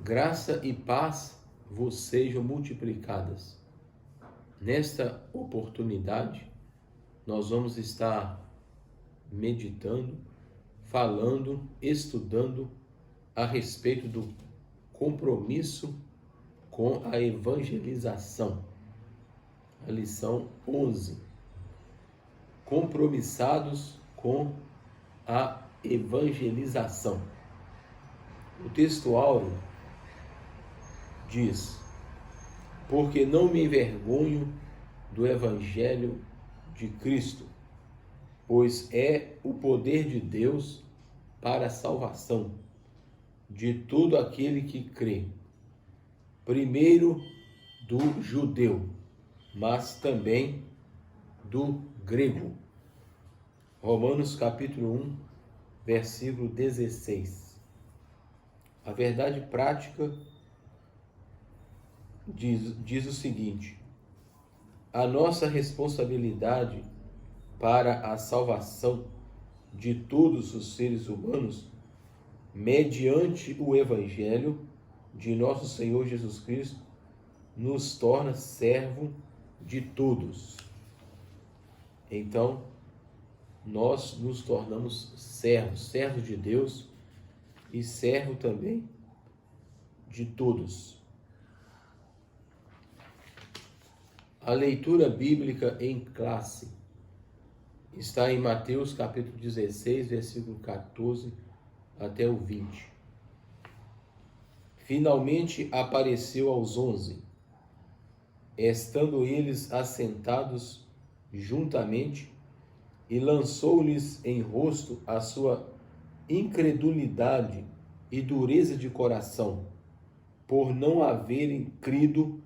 Graça e paz vos sejam multiplicadas. Nesta oportunidade, nós vamos estar meditando, falando, estudando a respeito do compromisso com a evangelização. A lição 11. Compromissados com a evangelização. O texto áureo diz: porque não me envergonho do evangelho de Cristo, pois é o poder de Deus para a salvação de todo aquele que crê, primeiro do judeu, mas também do grego. Romanos capítulo 1, versículo 16. A verdade prática diz o seguinte: a nossa responsabilidade para a salvação de todos os seres humanos, mediante o Evangelho de nosso Senhor Jesus Cristo, nos torna servo de todos. Então, nós nos tornamos servos de Deus e servo também de todos. A leitura bíblica em classe está em Mateus capítulo 16, versículo 14 até o 20. Finalmente apareceu aos 11, estando eles assentados juntamente, e lançou-lhes em rosto a sua incredulidade e dureza de coração, por não haverem crido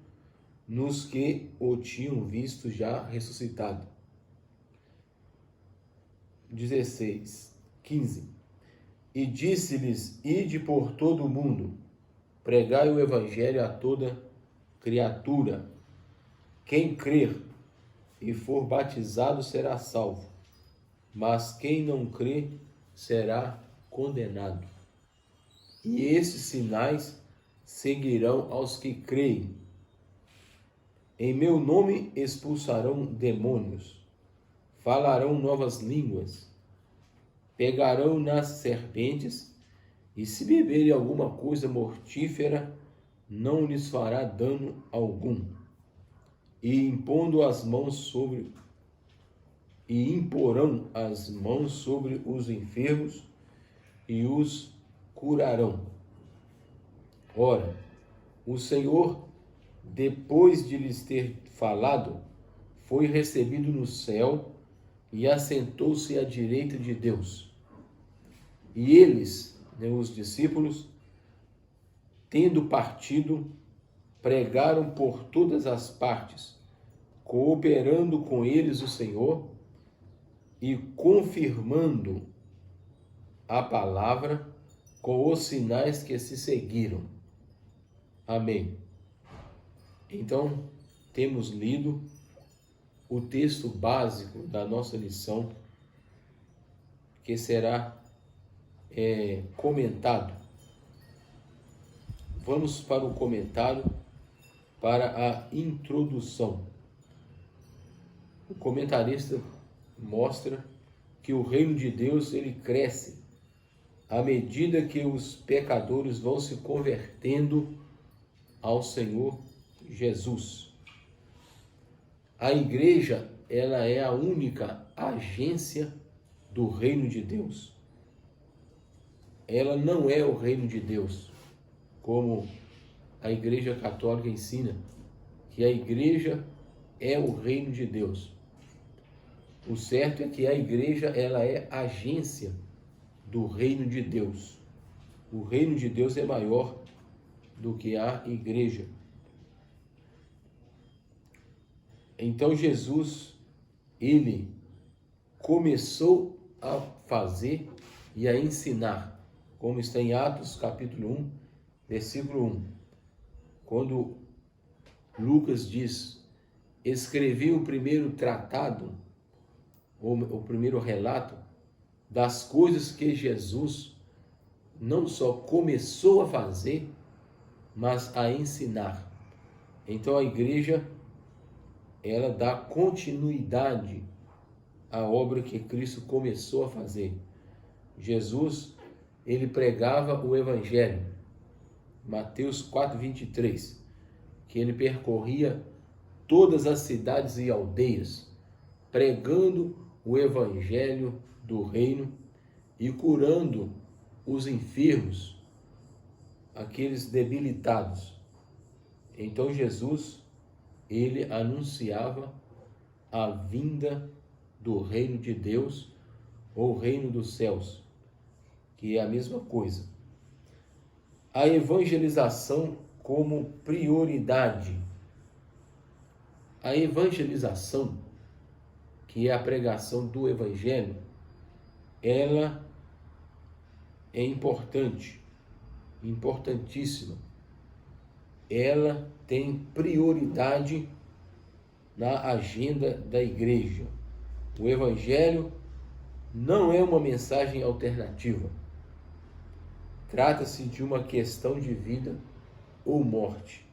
nos que o tinham visto já ressuscitado. 15. E disse-lhes: ide por todo o mundo, pregai o evangelho a toda criatura. Quem crer e for batizado será salvo, mas quem não crer será condenado. E esses sinais seguirão aos que creem. Em meu nome expulsarão demônios, falarão novas línguas, pegarão nas serpentes, e se beberem alguma coisa mortífera, não lhes fará dano algum. E imporão as mãos sobre os enfermos e os curarão. Ora, o Senhor, depois de lhes ter falado, foi recebido no céu e assentou-se à direita de Deus. E eles, os discípulos, tendo partido, pregaram por todas as partes, cooperando com eles o Senhor e confirmando a palavra com os sinais que se seguiram. Amém. Então, temos lido o texto básico da nossa lição, que será comentado. Vamos para o comentário, para a introdução. O comentarista mostra que o reino de Deus ele cresce à medida que os pecadores vão se convertendo ao Senhor Jesus. A igreja, ela é a única agência do reino de Deus. Ela não é o reino de Deus, como a Igreja Católica ensina, que a igreja é o reino de Deus. O certo é que a igreja, ela é agência do reino de Deus. O reino de Deus é maior do que a igreja. Então Jesus, ele começou a fazer e a ensinar, como está em Atos capítulo 1, versículo 1, quando Lucas diz: escrevi o primeiro tratado, ou o primeiro relato das coisas que Jesus não só começou a fazer, mas a ensinar. Então a igreja, ela dá continuidade à obra que Cristo começou a fazer. Jesus, ele pregava o evangelho, Mateus 4:23, que ele percorria todas as cidades e aldeias, pregando o evangelho do reino e curando os enfermos, aqueles debilitados. Então Jesus, ele anunciava a vinda do reino de Deus, ou reino dos céus, que é a mesma coisa. A evangelização como prioridade. A evangelização, que é a pregação do evangelho, ela é importante, importantíssima. Ela tem prioridade na agenda da igreja. O evangelho não é uma mensagem alternativa. Trata-se de uma questão de vida ou morte.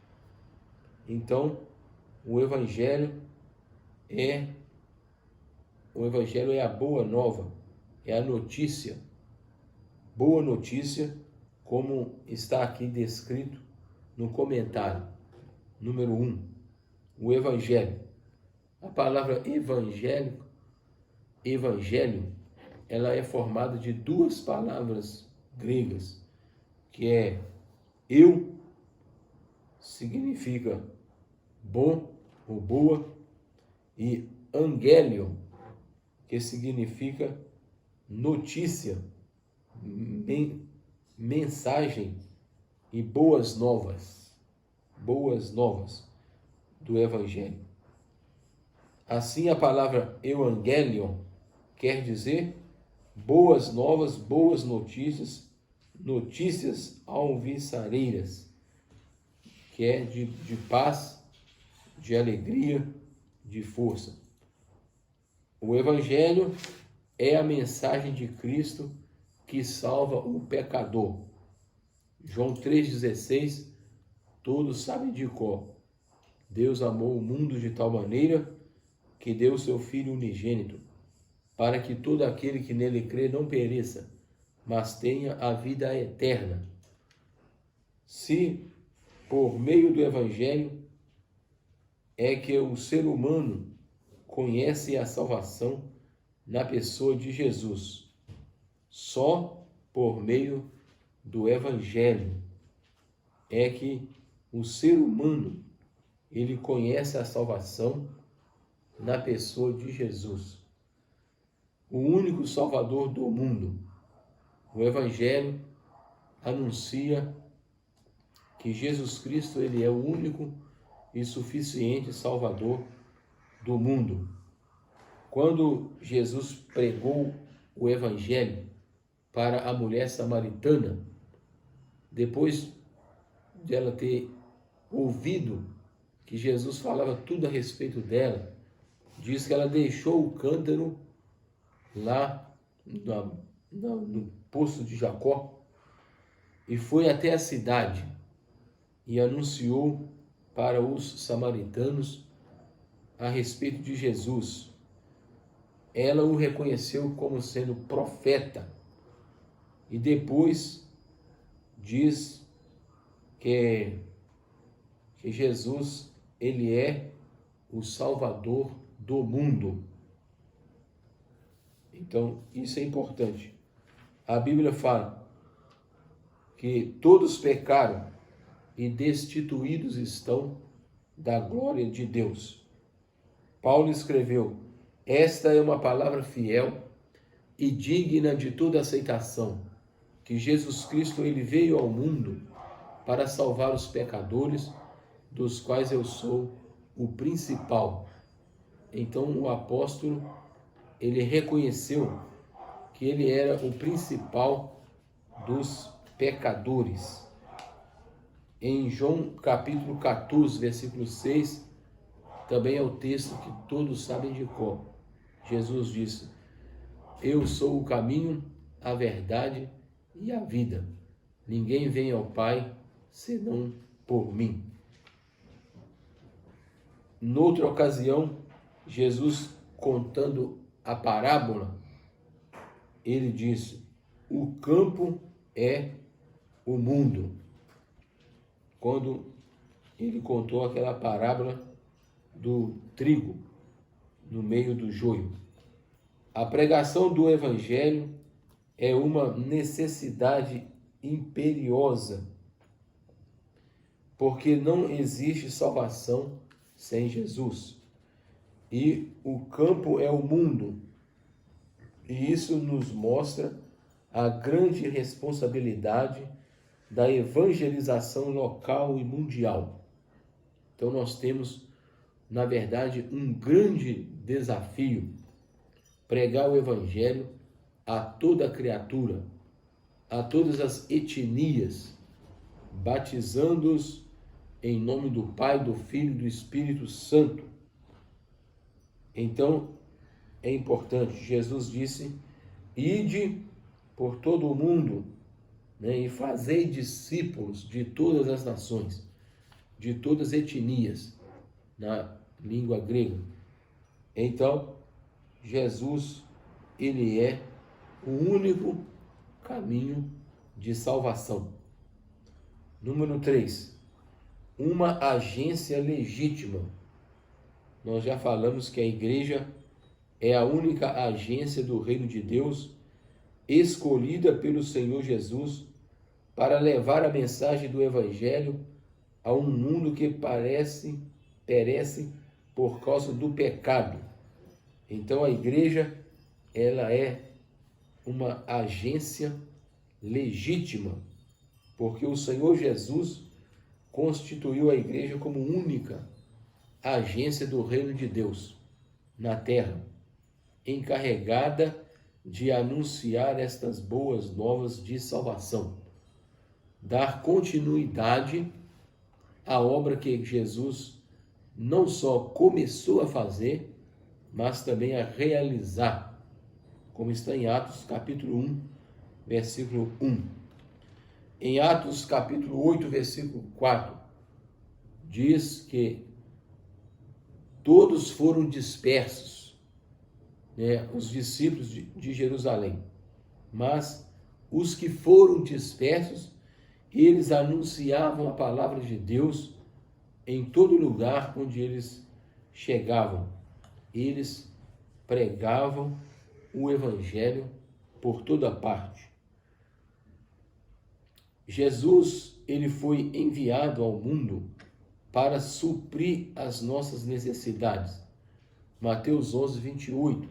Então, o evangelho é a boa nova, é a notícia, boa notícia, como está aqui descrito no comentário número 1, o evangelho. A palavra evangélico, evangelho, ela é formada de duas palavras gregas, que é eu, significa bom ou boa, e angelion, que significa notícia, mensagem e boas novas do evangelho. Assim, a palavra evangelion quer dizer boas novas, boas notícias, notícias alvissareiras, que é de paz, de alegria, de força. O evangelho é a mensagem de Cristo que salva o pecador. João 3,16, todos sabem de cor. Deus amou o mundo de tal maneira que deu o seu Filho unigênito, para que todo aquele que nele crê não pereça, mas tenha a vida eterna. Se por meio do evangelho é que o ser humano conhece a salvação na pessoa de Jesus, só por meio do evangelho é que o ser humano, ele conhece a salvação na pessoa de Jesus, o único Salvador do mundo. O evangelho anuncia que Jesus Cristo, ele é o único e suficiente Salvador do mundo. Quando Jesus pregou o evangelho para a mulher samaritana, depois de ela ter ouvido que Jesus falava tudo a respeito dela, diz que ela deixou o cântaro lá no poço de Jacó e foi até a cidade e anunciou para os samaritanos a respeito de Jesus. Ela o reconheceu como sendo profeta e depois diz que Jesus, ele é o Salvador do mundo. Então, isso é importante. A Bíblia fala que todos pecaram e destituídos estão da glória de Deus. Paulo escreveu: esta é uma palavra fiel e digna de toda aceitação, que Jesus Cristo, ele veio ao mundo para salvar os pecadores, dos quais eu sou o principal. Então o apóstolo, ele reconheceu que ele era o principal dos pecadores. Em João capítulo 14, versículo 6, também é o texto que todos sabem de cor. Jesus disse: eu sou o caminho, a verdade e a vida. Ninguém vem ao Pai senão por mim. Noutra ocasião, Jesus, contando a parábola, ele disse: o campo é o mundo. Quando ele contou aquela parábola do trigo no meio do joio. A pregação do evangelho é uma necessidade imperiosa, porque não existe salvação sem Jesus. E o campo é o mundo. E isso nos mostra a grande responsabilidade da evangelização local e mundial. Então nós temos, na verdade, um grande desafio: pregar o evangelho a toda criatura, a todas as etnias, batizando-os em nome do Pai, do Filho e do Espírito Santo. Então, é importante. Jesus disse: ide por todo o mundo, né, e fazei discípulos de todas as nações, de todas as etnias, na língua grega. Então, Jesus, ele é o único caminho de salvação. Número 3, uma agência legítima. Nós já falamos que a igreja é a única agência do reino de Deus, escolhida pelo Senhor Jesus para levar a mensagem do evangelho a um mundo que perece por causa do pecado. Então a igreja, ela é uma agência legítima, porque o Senhor Jesus constituiu a igreja como única agência do reino de Deus na terra, encarregada de anunciar estas boas novas de salvação, dar continuidade à obra que Jesus não só começou a fazer, mas também a realizar, como está em Atos capítulo 1, versículo 1. Em Atos capítulo 8, versículo 4, diz que todos foram dispersos, né, os discípulos de Jerusalém, mas os que foram dispersos, eles anunciavam a palavra de Deus em todo lugar onde eles chegavam. Eles pregavam o evangelho por toda parte. Jesus, ele foi enviado ao mundo para suprir as nossas necessidades. Mateus 11, 28,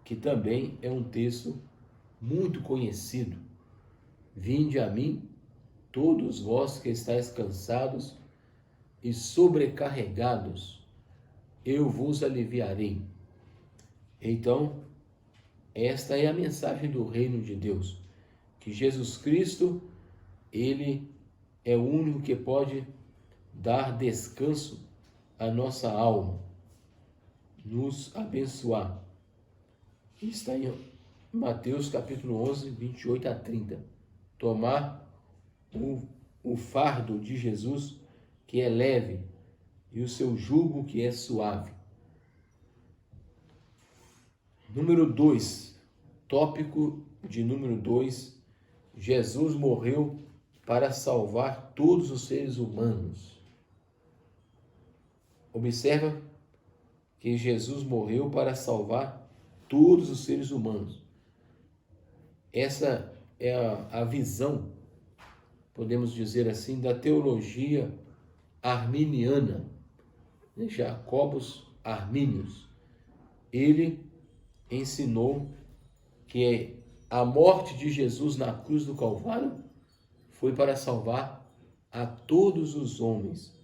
que também é um texto muito conhecido. Vinde a mim, todos vós que estáis cansados e sobrecarregados, eu vos aliviarei. Então, esta é a mensagem do reino de Deus, que Jesus Cristo, ele é o único que pode dar descanso à nossa alma, nos abençoar. Está em Mateus capítulo 11, 28 a 30. Tomar o fardo de Jesus, que é leve, e o seu jugo, que é suave. Número 2, tópico de número 2, Jesus morreu para salvar todos os seres humanos. Observa que Jesus morreu para salvar todos os seres humanos. Essa é a visão, podemos dizer assim, da teologia arminiana, de Jacobus Arminius. Ele ensinou que a morte de Jesus na cruz do Calvário foi para salvar a todos os homens.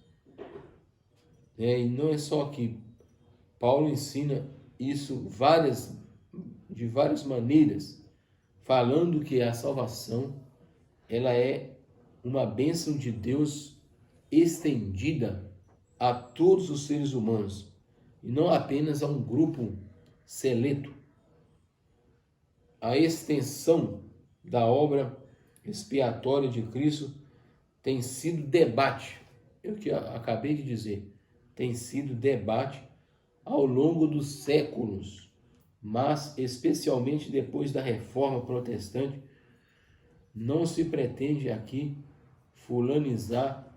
E não é só aqui. Paulo ensina isso de várias maneiras, falando que a salvação, ela é uma bênção de Deus estendida a todos os seres humanos, e não apenas a um grupo seleto. A extensão da obra expiatória de Cristo tem sido debate é o que eu acabei de dizer, tem sido debate ao longo dos séculos, mas especialmente depois da Reforma Protestante, não se pretende aqui fulanizar,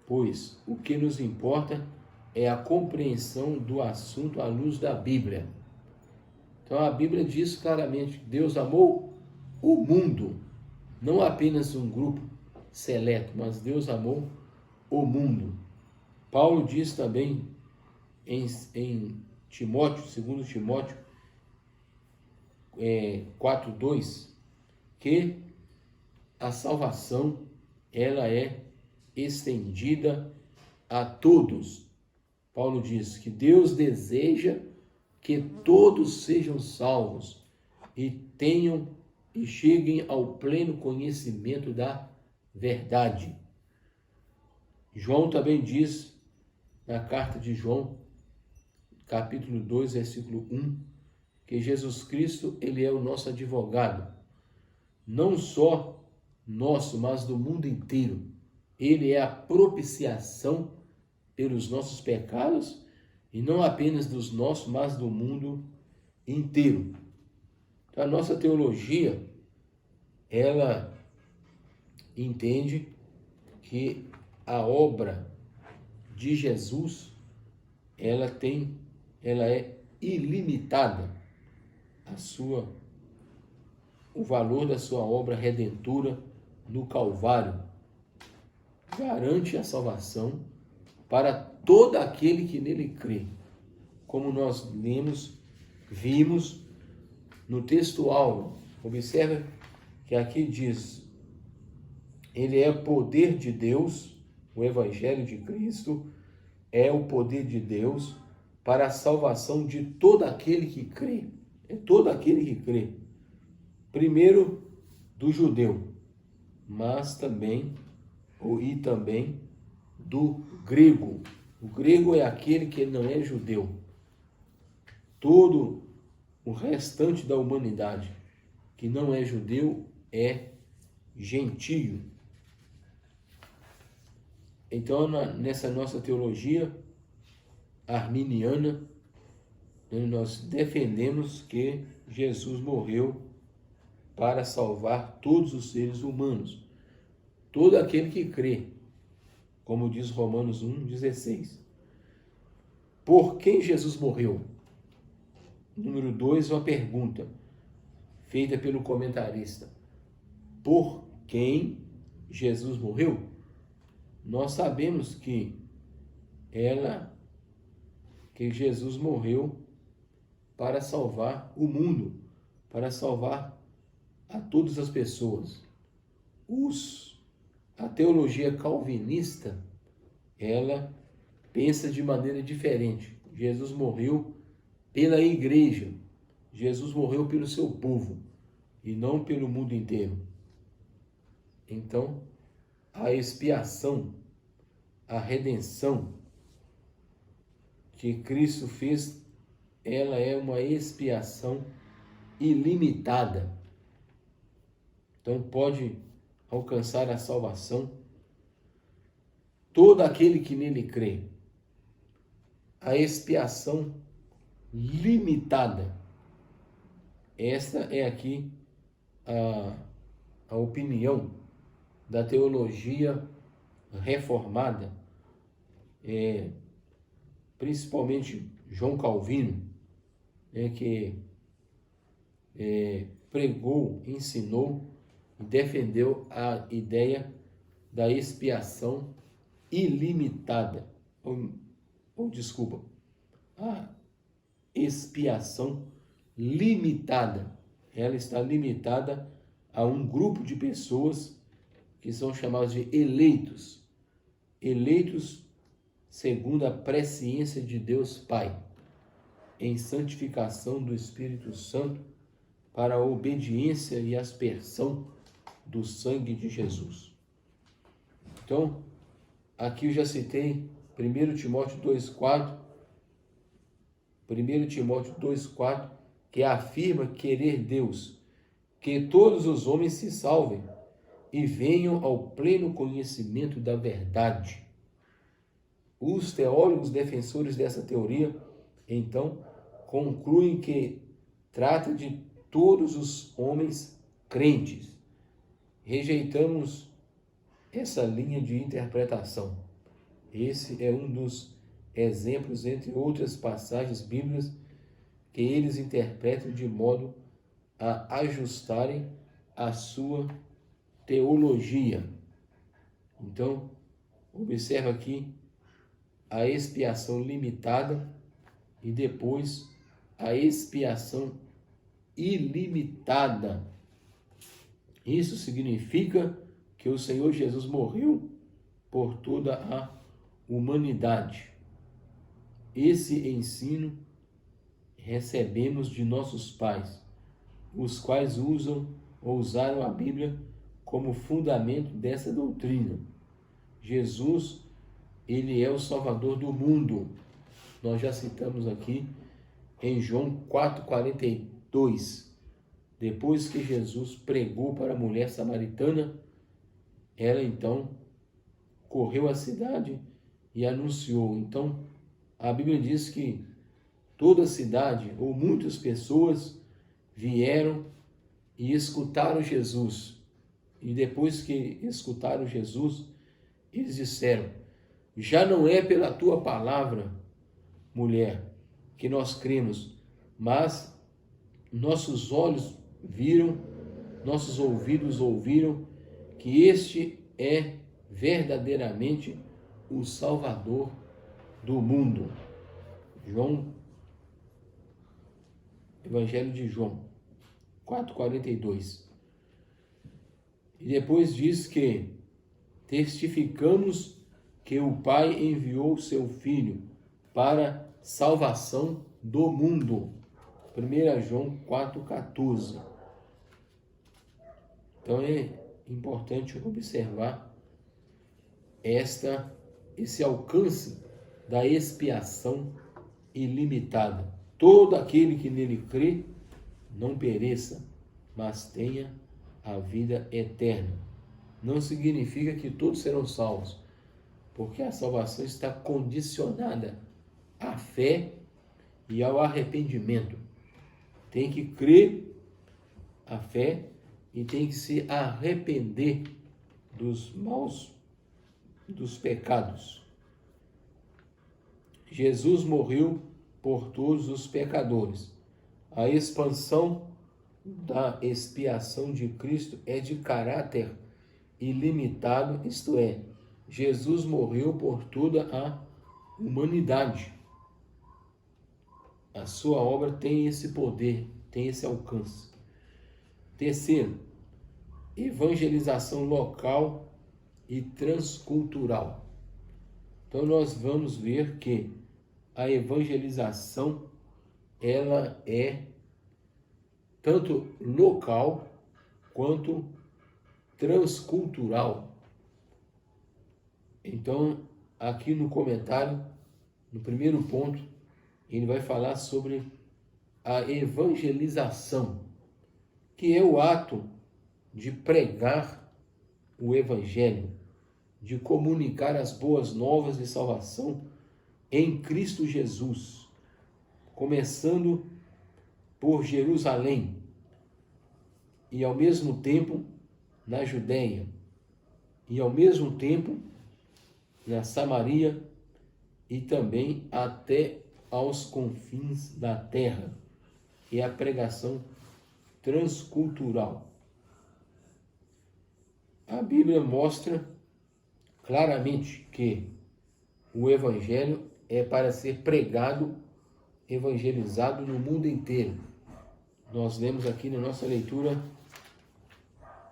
pois o que nos importa é a compreensão do assunto à luz da Bíblia. Então a Bíblia diz claramente que Deus amou o mundo, não apenas um grupo seleto, mas Deus amou o mundo. Paulo diz também em Timóteo, 2 Timóteo 4:2, que a salvação ela é estendida a todos. Paulo diz que Deus deseja que todos sejam salvos e cheguem ao pleno conhecimento da verdade. João também diz na carta de João, capítulo 2, versículo 1, que Jesus Cristo, ele é o nosso advogado, não só nosso, mas do mundo inteiro. Ele é a propiciação pelos nossos pecados, e não apenas dos nossos, mas do mundo inteiro. Então, a nossa teologia, ela entende que a obra de Jesus, ela é ilimitada, o valor da sua obra redentora no Calvário garante a salvação para todo aquele que nele crê. Como nós vimos no textual, observa que aqui diz, ele é o poder de Deus, o Evangelho de Cristo é o poder de Deus para a salvação de todo aquele que crê. É todo aquele que crê. Primeiro do judeu, mas também do grego. O grego é aquele que não é judeu. Todo o restante da humanidade que não é judeu é gentio. Então, nessa nossa teologia arminiana, nós defendemos que Jesus morreu para salvar todos os seres humanos. Todo aquele que crê, como diz Romanos 1,16. Por quem Jesus morreu? Número 2, uma pergunta feita pelo comentarista. Por quem Jesus morreu? Nós sabemos que Jesus morreu para salvar o mundo, para salvar a todas as pessoas. A teologia calvinista, ela pensa de maneira diferente. Jesus morreu pela igreja, Jesus morreu pelo seu povo e não pelo mundo inteiro. Então, a expiação, a redenção que Cristo fez, ela é uma expiação ilimitada. Então pode alcançar a salvação todo aquele que nele crê. A expiação limitada. Esta é aqui a opinião da teologia reformada, principalmente João Calvino, que pregou, ensinou e defendeu a ideia da expiação ilimitada, a expiação limitada. Ela está limitada a um grupo de pessoas que são chamados de eleitos. Eleitos segundo a presciência de Deus Pai, em santificação do Espírito Santo, para a obediência e aspersão do sangue de Jesus. Então, aqui eu já citei 1 Timóteo 2,4, que afirma querer Deus, que todos os homens se salvem e venham ao pleno conhecimento da verdade. Os teólogos defensores dessa teoria, então, concluem que trata de todos os homens crentes. Rejeitamos essa linha de interpretação. Esse é um dos exemplos, entre outras passagens bíblicas, que eles interpretam de modo a ajustarem a sua teologia. Então, observa aqui a expiação limitada e depois a expiação ilimitada. Isso significa que o Senhor Jesus morreu por toda a humanidade. Esse ensino recebemos de nossos pais, os quais usaram a Bíblia como fundamento dessa doutrina. Jesus, ele é o Salvador do mundo. Nós já citamos aqui em João 4,42. Depois que Jesus pregou para a mulher samaritana, ela então correu à cidade e anunciou. Então, a Bíblia diz que toda a cidade, ou muitas pessoas, vieram e escutaram Jesus. E depois que escutaram Jesus, eles disseram: já não é pela tua palavra, mulher, que nós cremos, mas nossos olhos viram, nossos ouvidos ouviram que este é verdadeiramente o Salvador do mundo. Evangelho de João 4,42. E depois diz que testificamos que o Pai enviou seu Filho para salvação do mundo. 1 João 4,14. Então é importante observar esse alcance da expiação ilimitada. Todo aquele que nele crê não pereça, mas tenha a vida eterna. Não significa que todos serão salvos, porque a salvação está condicionada à fé e ao arrependimento. Tem que crer a fé e tem que se arrepender dos dos pecados. Jesus morreu por todos os pecadores. A expansão da expiação de Cristo é de caráter ilimitado, isto é, Jesus morreu por toda a humanidade. A sua obra tem esse poder, tem esse alcance. Terceiro, evangelização local e transcultural. Então nós vamos ver que a evangelização ela é tanto local quanto transcultural. Então, aqui no comentário, no primeiro ponto, ele vai falar sobre a evangelização, que é o ato de pregar o evangelho, de comunicar as boas novas de salvação em Cristo Jesus, começando por Jerusalém e ao mesmo tempo na Judéia e ao mesmo tempo na Samaria e também até aos confins da terra. É a pregação transcultural. A Bíblia mostra claramente que o evangelho é para ser pregado, evangelizado no mundo inteiro. Nós lemos aqui na nossa leitura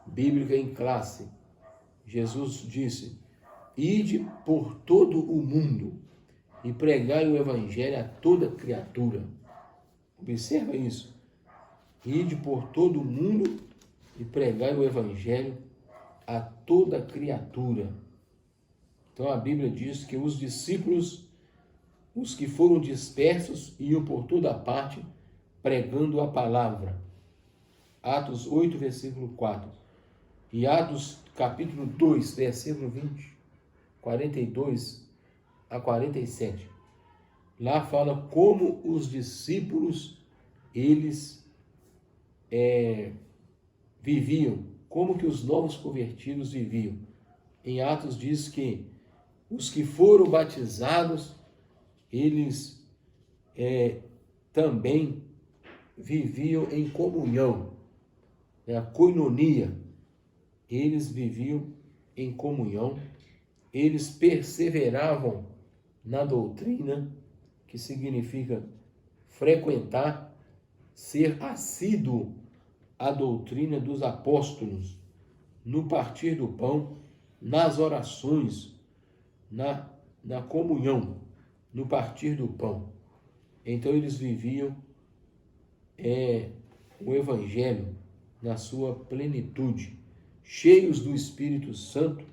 bíblica em classe. Jesus disse: ide por todo o mundo e pregai o evangelho a toda criatura. Observa isso. Ide por todo o mundo e pregai o evangelho a toda criatura. Então a Bíblia diz que os discípulos, os que foram dispersos, iam por toda parte pregando a palavra. Atos 8, versículo 4. E Atos capítulo 2, versículo 42, a 47. Lá fala como os discípulos, eles viviam, como que os novos convertidos viviam. Em Atos diz que os que foram batizados, eles também viviam em comunhão, a koinonia. Eles viviam em comunhão, eles perseveravam na doutrina, que significa frequentar, ser assíduo à doutrina dos apóstolos, no partir do pão, nas orações, na comunhão, no partir do pão. Então eles viviam o Evangelho na sua plenitude, cheios do Espírito Santo.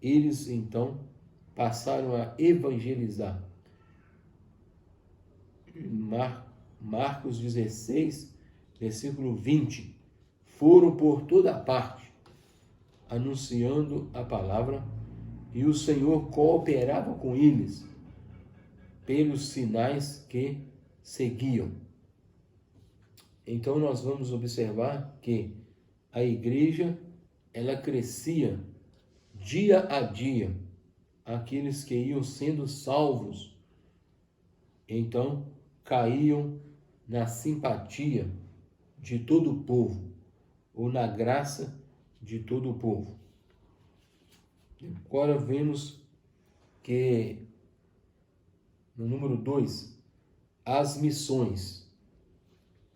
Eles então passaram a evangelizar. Marcos 16, versículo 20. Foram por toda parte, anunciando a palavra, e o Senhor cooperava com eles, pelos sinais que seguiam. Então nós vamos observar que a igreja, ela crescia dia a dia, aqueles que iam sendo salvos, então caíam na simpatia de todo o povo, ou na graça de todo o povo. Agora vemos que no número 2, as missões.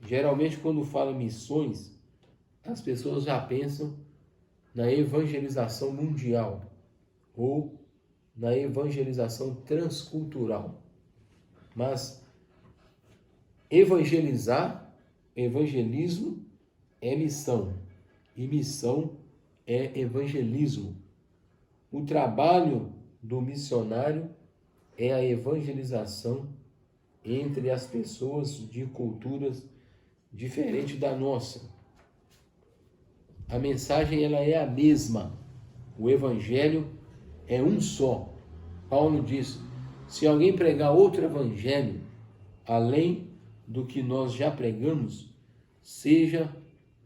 Geralmente quando fala missões, as pessoas já pensam na evangelização mundial ou na evangelização transcultural. Mas evangelismo é missão, e missão é evangelismo. O trabalho do missionário é a evangelização entre as pessoas de culturas diferentes da nossa. A mensagem, ela é a mesma. O evangelho é um só. Paulo diz: se alguém pregar outro evangelho além do que nós já pregamos, seja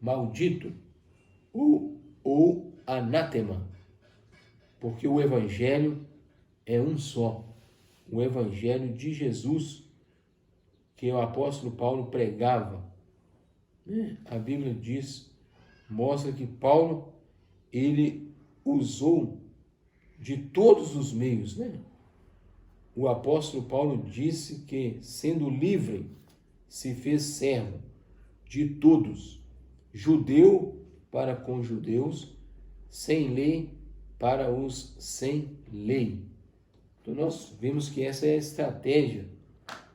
maldito ou anátema, porque o evangelho é um só. O evangelho de Jesus, que o apóstolo Paulo pregava. A Bíblia mostra que Paulo, ele usou de todos os meios, O apóstolo Paulo disse que, sendo livre, se fez servo de todos, judeu para com judeus, sem lei para os sem lei. Então nós vemos que essa é a estratégia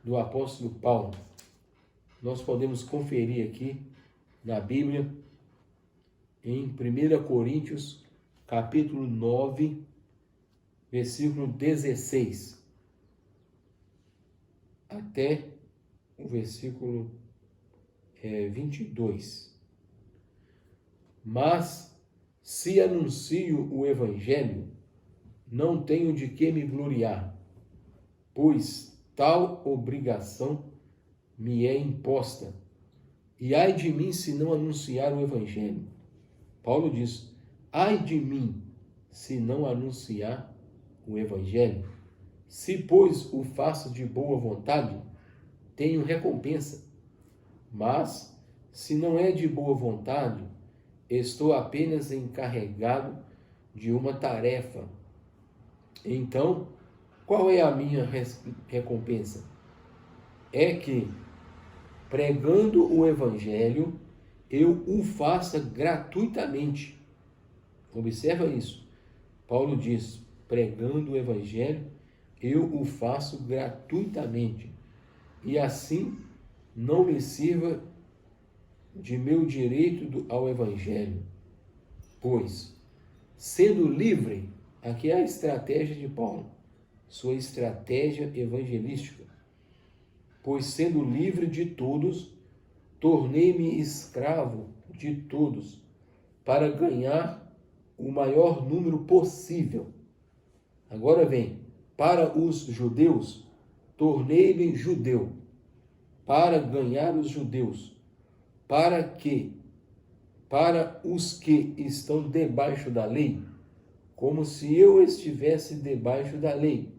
do apóstolo Paulo. Nós podemos conferir aqui na Bíblia, em 1 Coríntios, capítulo 9, versículo 16, até o versículo 22. Mas, se anuncio o Evangelho, não tenho de que me gloriar, pois tal obrigação me é imposta. E ai de mim se não anunciar o Evangelho. Paulo diz: ai de mim se não anunciar o Evangelho. Se, pois, o faço de boa vontade, tenho recompensa. Mas, se não é de boa vontade, estou apenas encarregado de uma tarefa. Então, qual é a minha recompensa? É que, pregando o Evangelho, eu o faça gratuitamente. Observa isso. Paulo diz: pregando o Evangelho, eu o faço gratuitamente. E assim não me sirva de meu direito ao Evangelho. Pois, sendo livre, aqui é a estratégia de Paulo, sua estratégia evangelística. Pois, sendo livre de todos, tornei-me escravo de todos, para ganhar o maior número possível. Agora vem, para os judeus, tornei-me judeu, para ganhar os judeus, para os que estão debaixo da lei, como se eu estivesse debaixo da lei,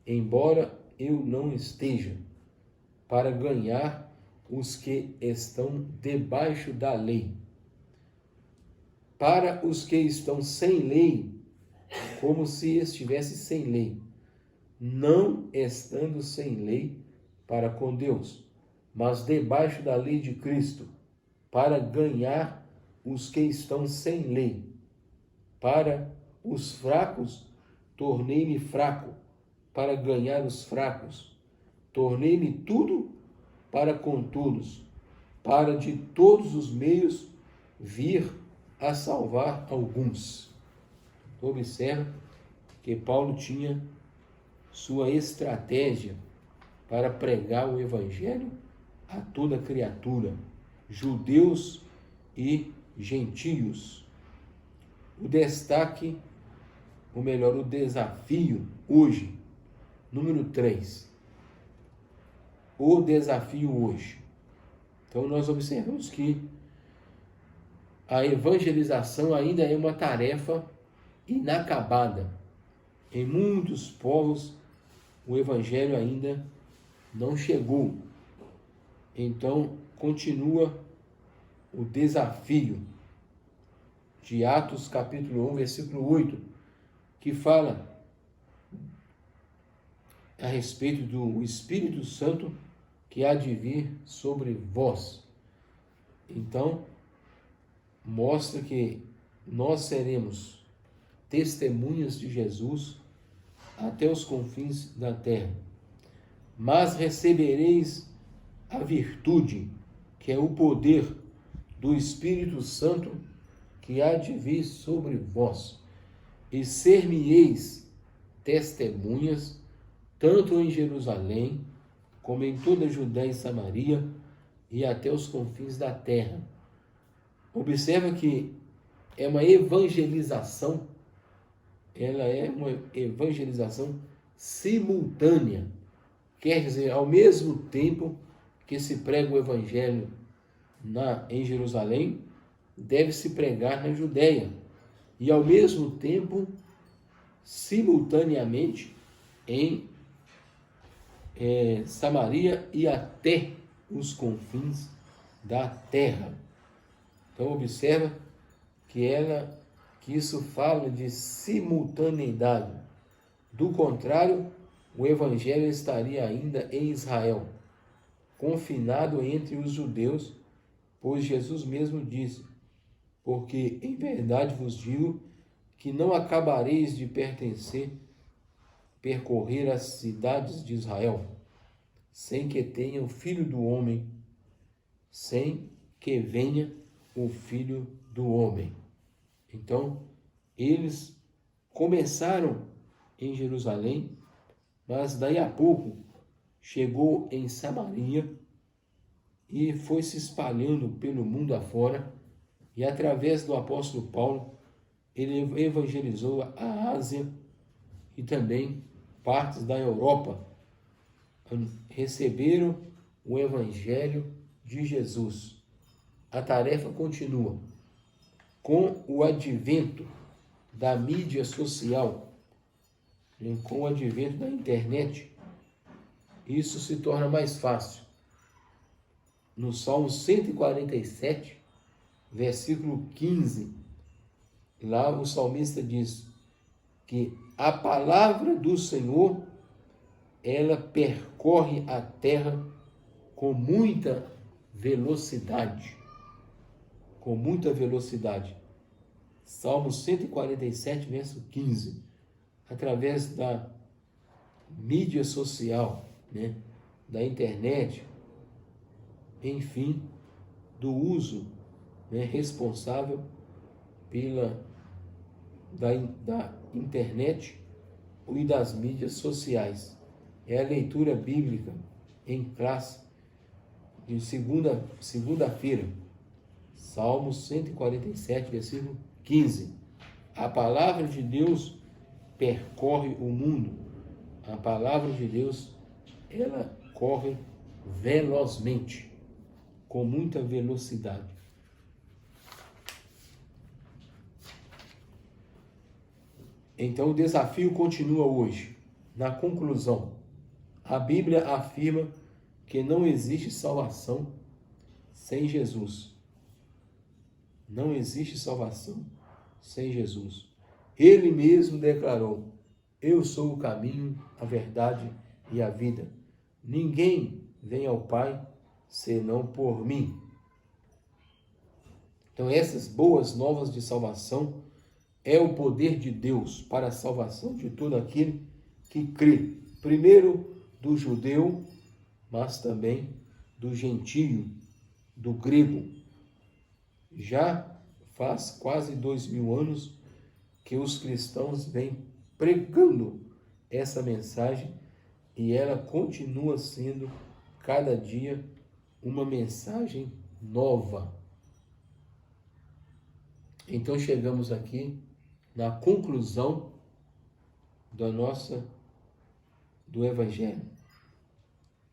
embora eu não esteja, para ganhar os que estão debaixo da lei. Para os que estão sem lei, como se estivesse sem lei, não estando sem lei para com Deus, mas debaixo da lei de Cristo, para ganhar os que estão sem lei. Para os fracos, tornei-me fraco, para ganhar os fracos. Tornei-me tudo para com todos, para de todos os meios vir a salvar alguns. Observa que Paulo tinha sua estratégia para pregar o evangelho a toda criatura, judeus e gentios. O desafio hoje, número 3. O desafio hoje. Então nós observamos que a evangelização ainda é uma tarefa inacabada. Em muitos povos o evangelho ainda não chegou. Então continua o desafio de Atos capítulo 1, versículo 8, que fala a respeito do Espírito Santo que há de vir sobre vós. Então, mostra que nós seremos testemunhas de Jesus até os confins da terra. Mas recebereis a virtude, que é o poder do Espírito Santo que há de vir sobre vós, e ser-me-eis testemunhas, tanto em Jerusalém, como em toda a Judéia e Samaria, e até os confins da terra. Observa que é uma evangelização, ela é uma evangelização simultânea. Quer dizer, ao mesmo tempo que se prega o evangelho em Jerusalém, deve-se pregar na Judéia. E ao mesmo tempo, simultaneamente, em Samaria e até os confins da terra. Então observa que isso fala de simultaneidade. Do contrário, o evangelho estaria ainda em Israel, confinado entre os judeus, pois Jesus mesmo disse: porque em verdade vos digo que não acabareis de percorrer as cidades de Israel, sem que tenha o Filho do Homem, sem que venha o Filho do Homem. Então, eles começaram em Jerusalém, mas daí a pouco chegou em Samaria e foi se espalhando pelo mundo afora, e através do apóstolo Paulo, ele evangelizou a Ásia e também partes da Europa. Receberam o evangelho de Jesus. A tarefa continua. Com o advento da mídia social, com o advento da internet, isso se torna mais fácil. No Salmo 147, versículo 15, lá o salmista diz que a palavra do Senhor, ela percorre a terra com muita velocidade. Com muita velocidade. Salmo 147, verso 15. Através da mídia social, da internet, enfim, do uso responsável da internet e das mídias sociais. É a leitura bíblica em classe de segunda-feira. Salmo 147, versículo 15. A palavra de Deus percorre o mundo A palavra de Deus, ela corre velozmente, com muita velocidade. Então o desafio continua hoje. Na conclusão, a Bíblia afirma que não existe salvação sem Jesus. Não existe salvação sem Jesus. Ele mesmo declarou: eu sou o caminho, a verdade e a vida. Ninguém vem ao Pai senão por mim. Então essas boas novas de salvação é o poder de Deus para a salvação de todo aquele que crê. Primeiro do judeu, mas também do gentio, do grego. Já faz quase 2000 anos que os cristãos vêm pregando essa mensagem e ela continua sendo cada dia uma mensagem nova. Então chegamos aqui na conclusão do Evangelho.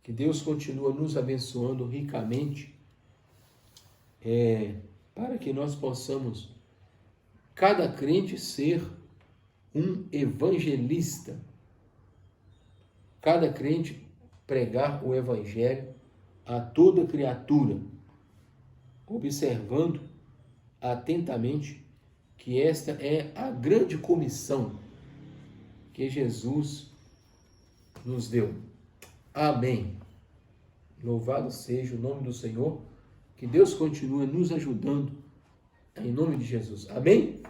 Que Deus continua nos abençoando ricamente, para que nós possamos, cada crente, ser um evangelista. Cada crente pregar o Evangelho a toda criatura, observando atentamente que esta é a grande comissão que Jesus nos deu. Amém. Louvado seja o nome do Senhor. Que Deus continue nos ajudando, em nome de Jesus. Amém?